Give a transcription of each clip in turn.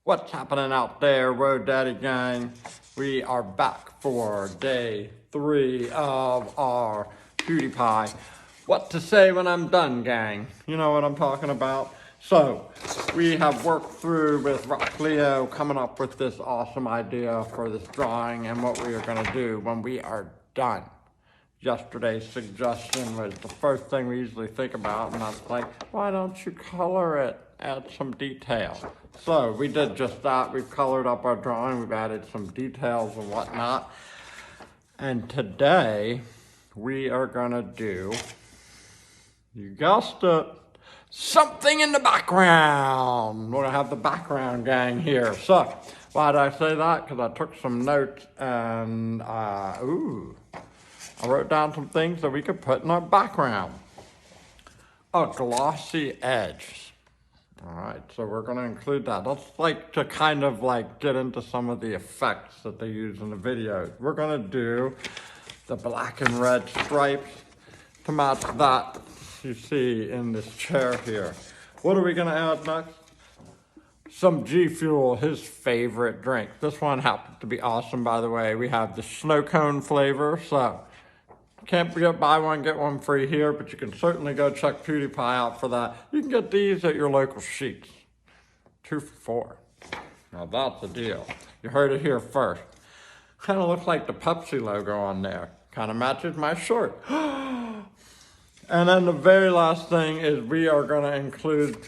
What's happening out there, Road Daddy gang? We are back for day 3 of our PewDiePie. What to say when I'm done, gang? You know what I'm talking about? So, we have worked through with Rock Leo coming up with this awesome idea for this drawing and what we are going to do when we are done. Yesterday's suggestion was the first thing we usually think about, and that's like, why don't you color it? Add some detail. So we did just that. We've colored up our drawing. We've added some details and whatnot. And today we are gonna do, you guessed it, something in the background. We're gonna have the background gang here. So why did I say that? Because I took some notes and I wrote down some things that we could put in our background. A glossy edge. All right, so we're going to include that. That's like to kind of like get into some of the effects that they use in the videos. We're going to do the black and red stripes to match that you see in this chair here. What are we going to add next? Some G Fuel, his favorite drink. This one happens to be awesome, by the way. We have the snow cone flavor, so can't forget buy one, get one free here, but you can certainly go check PewDiePie out for that. You can get these at your local Sheetz. 2 for $4. Now that's a deal. You heard it here first. Kind of looks like the Pepsi logo on there. Kind of matches my shirt. And then the very last thing is we are going to include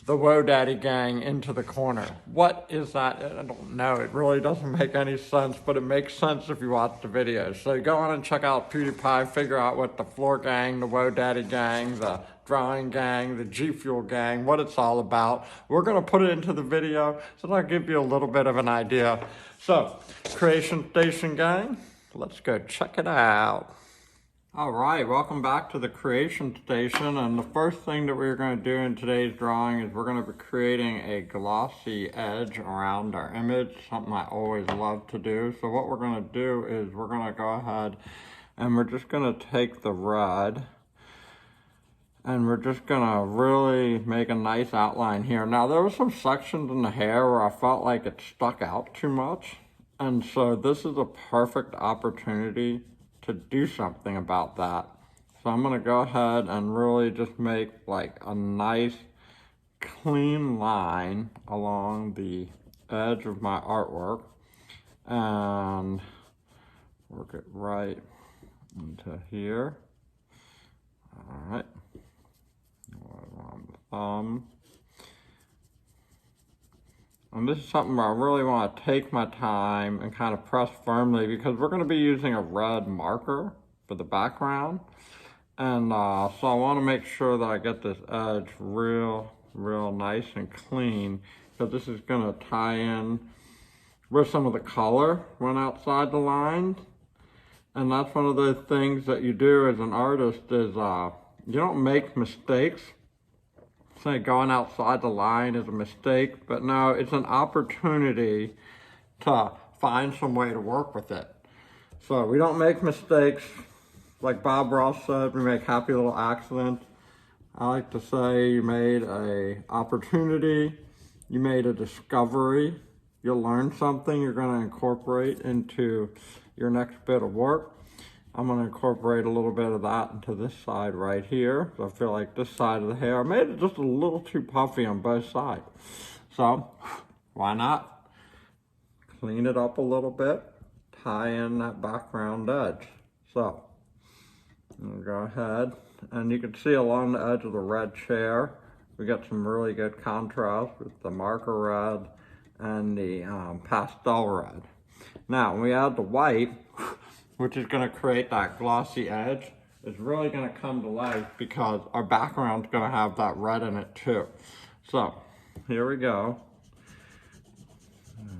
the Whoa Daddy gang into the corner. What is that? I don't know. It really doesn't make any sense, but it makes sense if you watch the video. So go on and check out PewDiePie, figure out what the floor gang, the Whoa Daddy gang, the drawing gang, the G Fuel gang, what it's all about. We're gonna put it into the video, so that'll give you a little bit of an idea. So, Creation Station gang, let's go check it out. All right, welcome back to the Creation Station, and the first thing that we're going to do in today's drawing is we're going to be creating a glossy edge around our image, something I always love to do. So what we're going to do is we're going to go ahead and we're just going to take the red and we're just going to really make a nice outline here. Now there were some sections in the hair where I felt like it stuck out too much, and so this is a perfect opportunity to do something about that. So I'm gonna go ahead and really just make like a nice clean line along the edge of my artwork and work it right into here. All right, on the thumb. And this is something where I really want to take my time and kind of press firmly because we're going to be using a red marker for the background. And so I want to make sure that I get this edge real nice and clean, because this is going to tie in where some of the color went outside the lines. And that's one of those things that you do as an artist is you don't make mistakes. Say going outside the line is a mistake, but no, it's an opportunity to find some way to work with it. So we don't make mistakes. Like Bob Ross said, we make happy little accidents. I like to say you made an opportunity, you made a discovery, you'll learn something you're going to incorporate into your next bit of work. I'm going to incorporate a little bit of that into this side right here. So I feel like this side of the hair, I made it just a little too puffy on both sides. So why not clean it up a little bit, tie in that background edge. So I'm gonna go ahead, and you can see along the edge of the red chair, we got some really good contrast with the marker red and the pastel red. Now when we add the white, which is going to create that glossy edge, is really going to come to life because our background's going to have that red in it too. So here we go.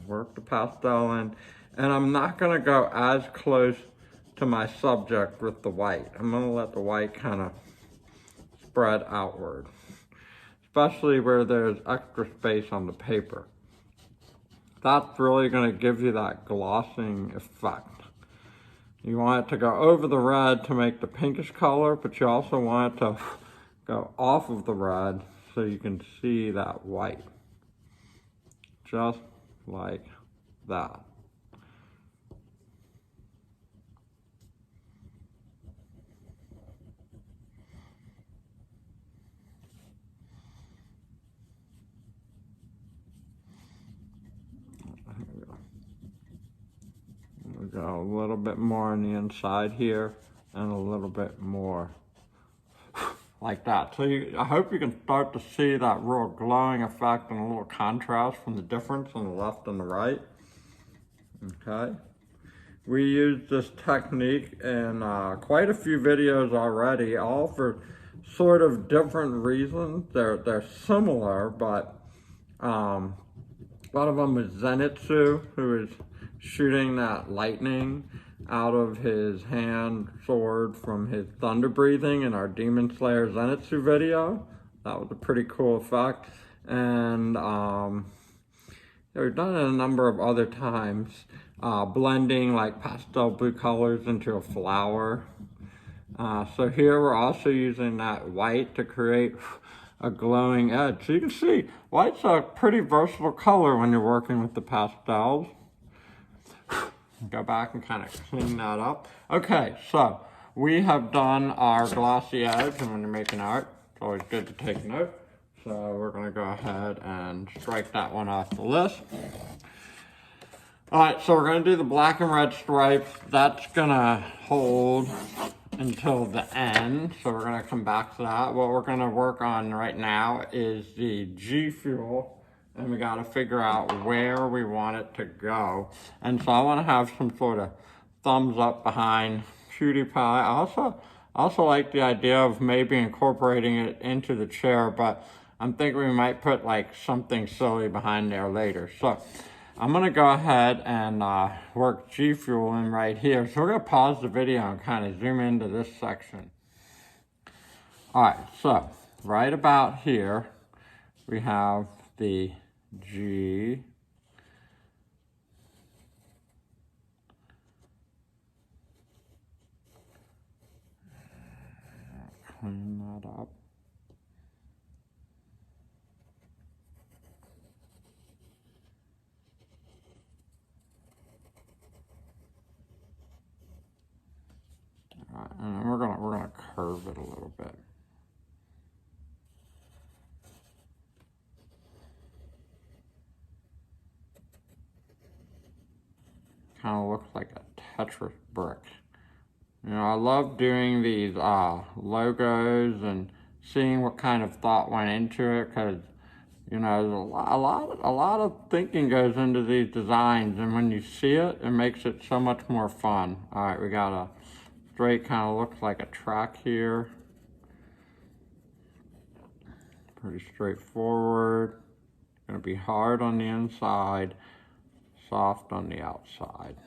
Work the pastel in, and I'm not going to go as close to my subject with the white. I'm going to let the white kind of spread outward, especially where there's extra space on the paper. That's really going to give you that glossing effect. You want it to go over the red to make the pinkish color, but you also want it to go off of the red so you can see that white. just like that. We got a little bit more on the inside here and a little bit more like that. So I hope you can start to see that real glowing effect and a little contrast from the difference on the left and the right. Okay. We used this technique in quite a few videos already, all for sort of different reasons. They're similar, but one of them is Zenitsu, who is shooting that lightning out of his hand sword from his thunder breathing in our Demon Slayer Zenitsu video. That was a pretty cool effect. And we've done it a number of other times, blending like pastel blue colors into a flower. So here we're also using that white to create a glowing edge. So you can see white's a pretty versatile color when you're working with the pastels. Go back and kind of clean that up. Okay, so we have done our glossy edge, and when you're making art, it's always good to take note. So we're gonna go ahead and strike that one off the list. All right, so we're gonna do the black and red stripes. That's gonna hold until the end, so we're gonna come back to that. What we're gonna work on right now is the G Fuel, and we gotta figure out where we want it to go. And so I wanna have some sort of thumbs up behind PewDiePie. I also like the idea of maybe incorporating it into the chair, but I'm thinking we might put like something silly behind there later. So I'm gonna go ahead and work G Fuel in right here. So we're gonna pause the video and kind of zoom into this section. All right, so right about here, we have the G. Clean that up. All right, and we're gonna curve it a little bit. Kind of looks like a Tetris brick. You know, I love doing these logos and seeing what kind of thought went into it, because you know, a lot of thinking goes into these designs, and when you see it, it makes it so much more fun. All right, we got a straight, kind of looks like a track here. Pretty straightforward. Gonna be hard on the inside, soft on the outside.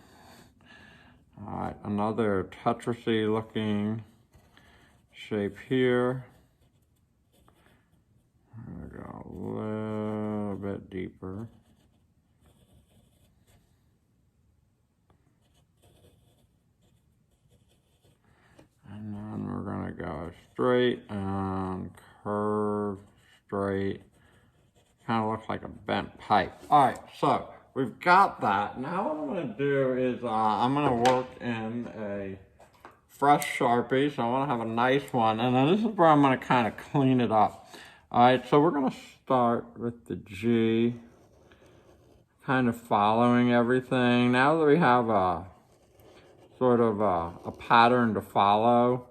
All right, another Tetris-y looking shape here. There we go, a little bit deeper. And then we're gonna go straight and curve, straight. Kind of looks like a bent pipe. All right, so we've got that. Now what I'm gonna do is I'm gonna work in a fresh Sharpie. So I wanna have a nice one. And then this is where I'm gonna kind of clean it up. All right, so we're gonna start with the G, kind of following everything. Now that we have a sort of a pattern to follow,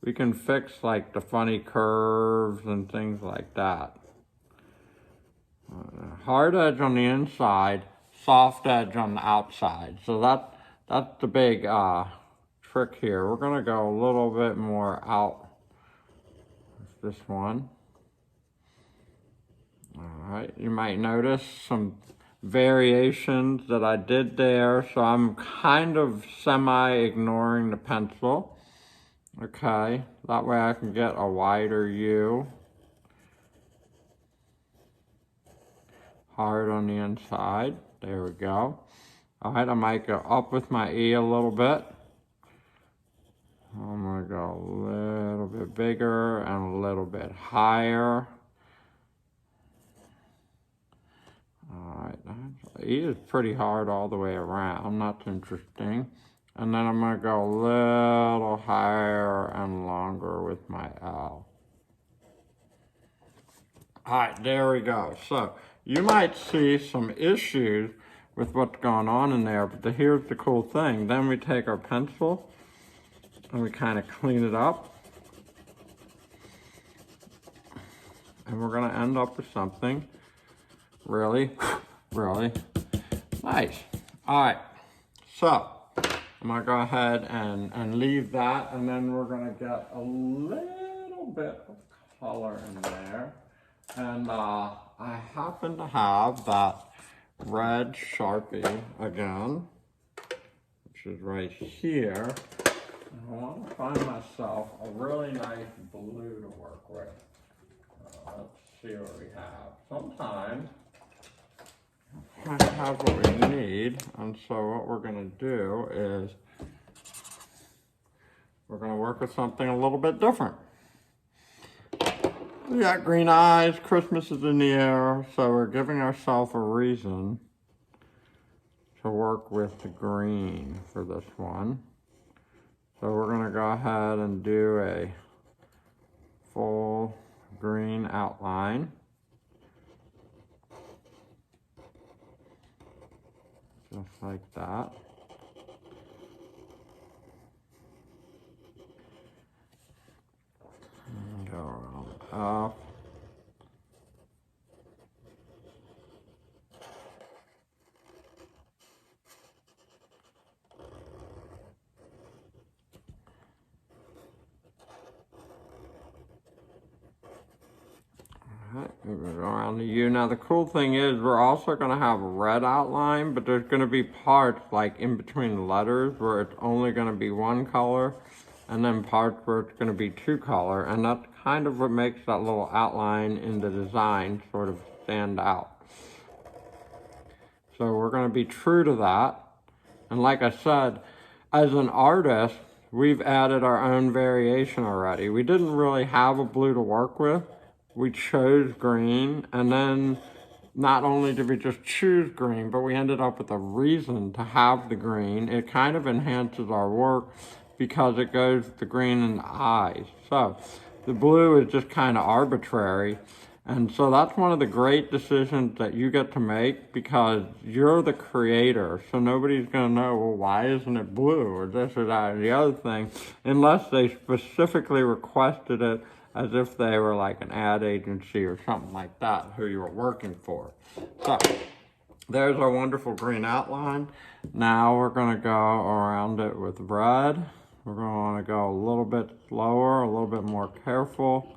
we can fix like the funny curves and things like that. Hard edge on the inside, soft edge on the outside. So that's the big trick here. We're gonna go a little bit more out with this one. All right, you might notice some variations that I did there. So I'm kind of semi-ignoring the pencil. Okay, that way I can get a wider U. Hard on the inside, there we go. All right, I might go up with my E a little bit. I'm gonna go a little bit bigger and a little bit higher. All right, E is pretty hard all the way around. That's interesting. And then I'm going to go a little higher and longer with my L. Alright, there we go. So, you might see some issues with what's going on in there, but here's the cool thing. Then we take our pencil and we kind of clean it up. And we're going to end up with something really, really nice. Alright, so I'm going to go ahead and leave that, and then we're going to get a little bit of color in there. And I happen to have that red Sharpie again, which is right here. And I want to find myself a really nice blue to work with. Let's see what we have. Sometimes I have what we need, and so what we're going to do is we're going to work with something a little bit different. We got green eyes, Christmas is in the air, so we're giving ourselves a reason to work with the green for this one. So we're going to go ahead and do a full green outline. Just like that. And go around up. Alright, moving around to you. Now the cool thing is we're also going to have a red outline, but there's going to be parts like in between the letters where it's only going to be one color, and then parts where it's going to be two color, and that's kind of what makes that little outline in the design sort of stand out. So we're going to be true to that. And like I said, as an artist, we've added our own variation already. We didn't really have a blue to work with. We chose green, and then not only did we just choose green, but we ended up with a reason to have the green. It kind of enhances our work because it goes with the green in the eyes. So the blue is just kind of arbitrary. And so that's one of the great decisions that you get to make because you're the creator. So nobody's going to know, well, why isn't it blue or this or that or the other thing, unless they specifically requested it as if they were like an ad agency or something like that who you were working for. So there's our wonderful green outline. Now we're going to go around it with red. We're going to want to go a little bit slower, a little bit more careful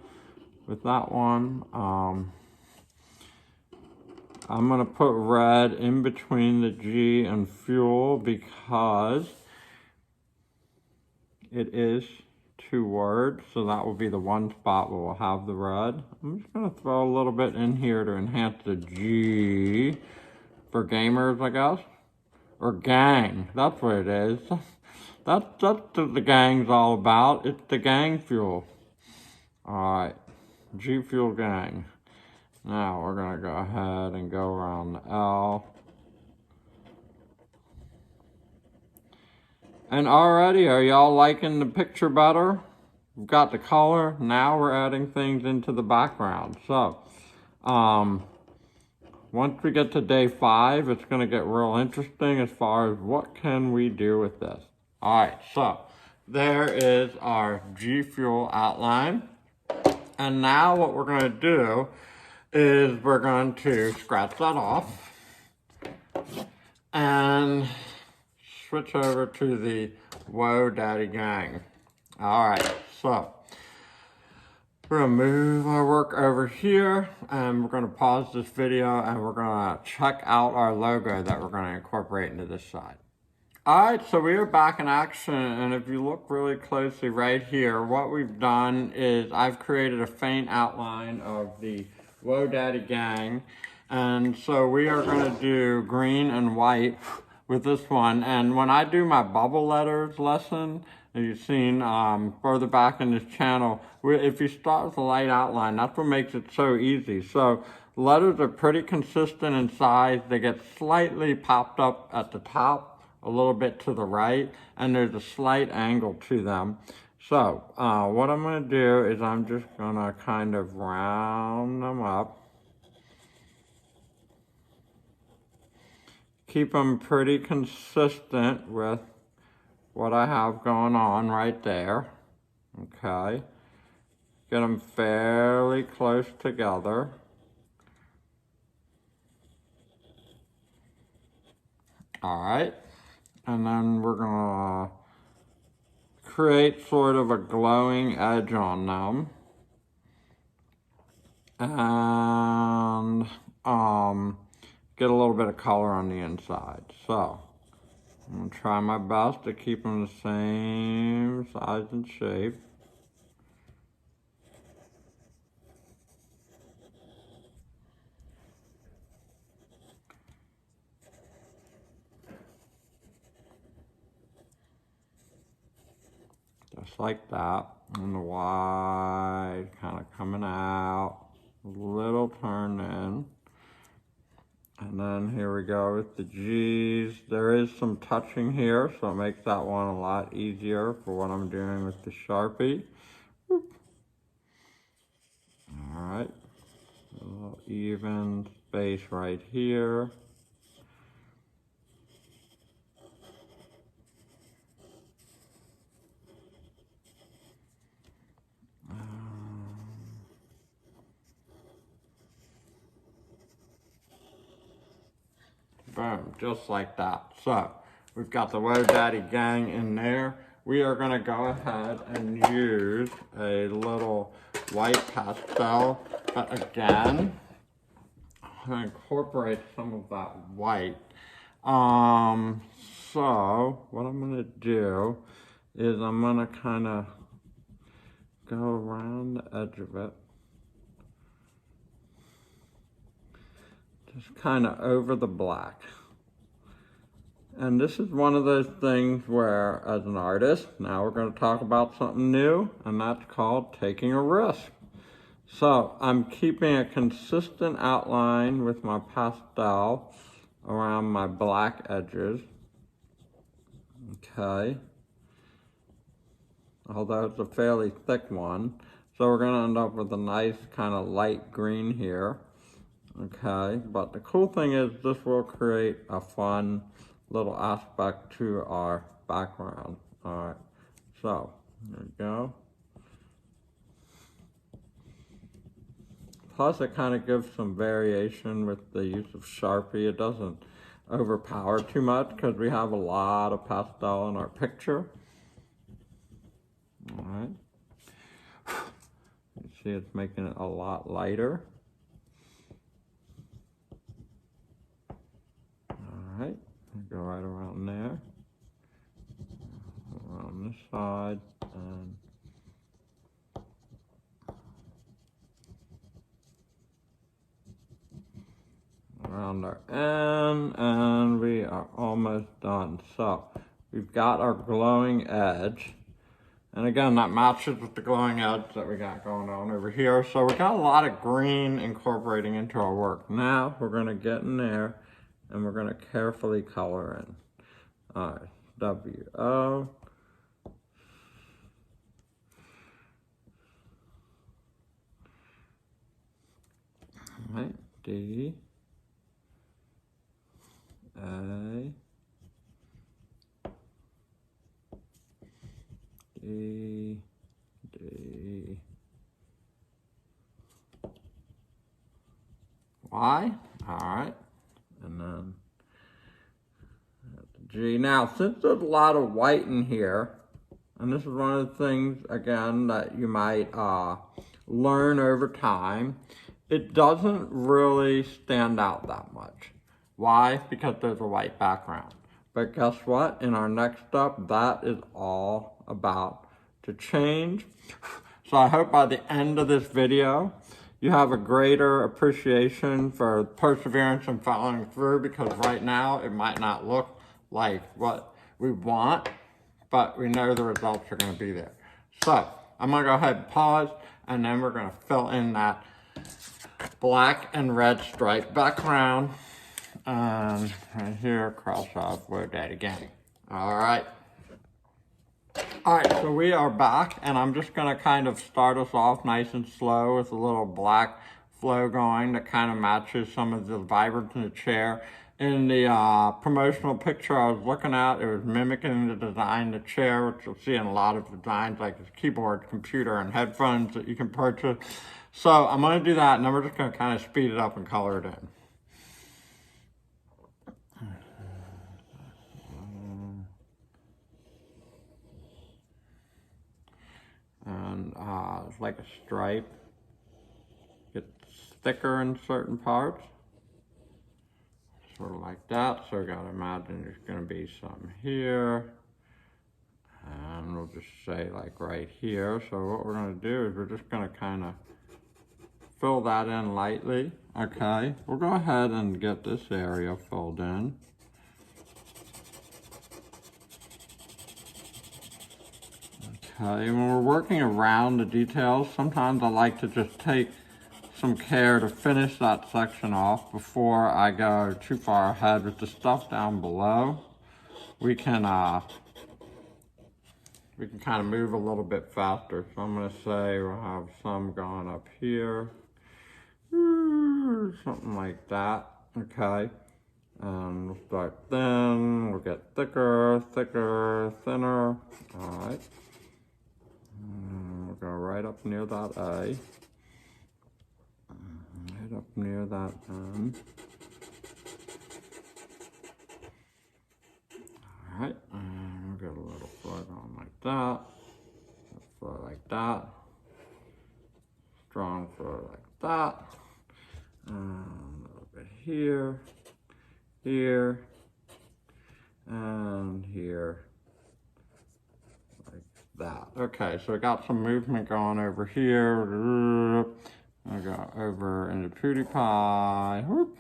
with that one. I'm going to put red in between the G and fuel because it is two words, so that will be the one spot where we'll have the red. I'm just going to throw a little bit in here to enhance the G for gamers, I guess, or gang. That's what it is. That's what the gang's all about. It's the gang fuel. Alright, G Fuel Gang. Now we're going to go ahead and go around the L. And already, are y'all liking the picture better? We've got the color. Now we're adding things into the background. So, once we get to day 5, it's going to get real interesting as far as what can we do with this. Alright, so there is our G Fuel outline. And now what we're going to do is we're going to scratch that off and switch over to the Whoa Daddy Gang. Alright, so we're going to move our work over here and we're going to pause this video and we're going to check out our logo that we're going to incorporate into this side. Alright, so we are back in action, and if you look really closely right here, what we've done is I've created a faint outline of the Whoa Daddy Gang, and so we are going to do green and white with this one. And when I do my bubble letters lesson, as you've seen further back in this channel, if you start with a light outline, that's what makes it so easy. So Letters are pretty consistent in size. They get slightly popped up at the top, a little bit to the right, and there's a slight angle to them. So what I'm going to do is I'm just going to kind of round them up. Keep them pretty consistent with what I have going on right there. Okay. Get them fairly close together. All right. And then we're going to create sort of a glowing edge on them. And get a little bit of color on the inside. So I'm going to try my best to keep them the same size and shape. Just like that. And the white kind of coming out, a little turn in. And then here we go with the G's. There is some touching here, so it makes that one a lot easier for what I'm doing with the Sharpie. All right, a little even space right here. Boom, just like that. So we've got the Whoa Daddy gang in there. We are going to go ahead and use a little white pastel, but again, I'm going to incorporate some of that white. So what I'm going to do is I'm going to kind of go around the edge of it. Just kind of over the black. And this is one of those things where, as an artist, now we're going to talk about something new, and that's called taking a risk. So I'm keeping a consistent outline with my pastel around my black edges. Okay. Although it's a fairly thick one. So we're going to end up with a nice kind of light green here. Okay, but the cool thing is this will create a fun little aspect to our background. All right, so there we go. Plus it kind of gives some variation with the use of Sharpie. It doesn't overpower too much because we have a lot of pastel in our picture. All right, you see it's making it a lot lighter. Alright, go right around there, around this side, and around our end, and we are almost done. So, we've got our glowing edge, and again, that matches with the glowing edge that we got going on over here. So we got a lot of green incorporating into our work. Now, we're going to get in there, and we're going to carefully color in. All right, W-O. All right, D. A. D. D. Y. All right. And then G. Now, since there's a lot of white in here, and this is one of the things, again, that you might learn over time, it doesn't really stand out that much. Why? Because there's a white background. But guess what? In our next step, that is all about to change. So I hope by the end of this video, you have a greater appreciation for perseverance and following through, because right now it might not look like what we want, but we know the results are going to be there. So I'm going to go ahead and pause, and then we're going to fill in that black and red striped background. And right here, cross off Whoa Daddy Gang. All right. All right, so we are back, and I'm just gonna kind of start us off nice and slow with a little black flow going that kind of matches some of the vibrance in the chair. In the promotional picture I was looking at, it was mimicking the design of the chair, which you'll see in a lot of designs like this keyboard, computer, and headphones that you can purchase. So I'm gonna do that, and then we're just gonna kind of speed it up and color it in. And it's like a stripe. It's thicker in certain parts, sort of like that. So I gotta imagine there's gonna be some here, and we'll just say like right here. So what we're gonna do is we're just gonna kind of fill that in lightly. Okay, we'll go ahead and get this area filled in. Okay, when we're working around the details, sometimes I like to just take some care to finish that section off before I go too far ahead with the stuff down below. We can kind of move a little bit faster. So I'm gonna say we'll have some going up here, something like that. Okay, and we'll start thin. We'll get thicker, thicker, thinner. All right. We'll go right up near that A. Right up near that N. Alright, and we'll get a little flow going like that. A flow like that. Strong flow like that. And a little bit here, here, and here. That. Okay, so I got some movement going over here. I go over into PewDiePie. Whoop.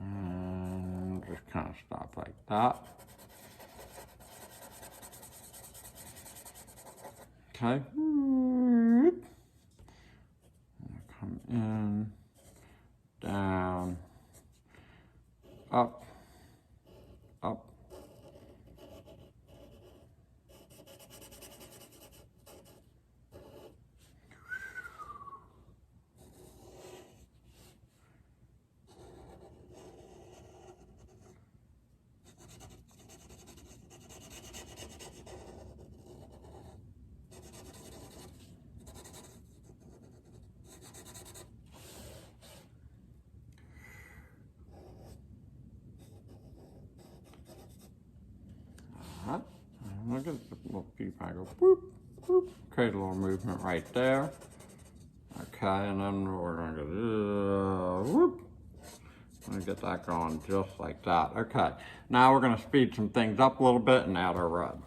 And just kind of stop like that. Okay. Come in, down, up, up. Look at the little PewDiePie go whoop, whoop. Create a little movement right there. Okay, and then we're gonna go whoop. I'm gonna get that going just like that. Okay, now we're gonna speed some things up a little bit and add our red.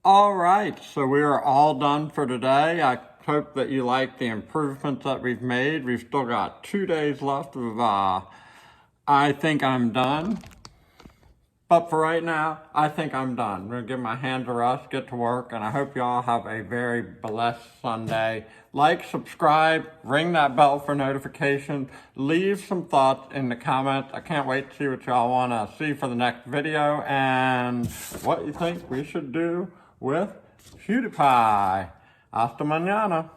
All right, so we are all done for today. I Hope that you like the improvements that we've made. We've still got 2 days left of I think I'm done. But for right now, I think I'm done. I'm gonna give my hands a rest, get to work, and I hope you all have a very blessed Sunday. Like, subscribe, ring that bell for notifications, leave some thoughts in the comments. I can't wait to see what y'all wanna see for the next video and what you think we should do with PewDiePie. Hasta mañana.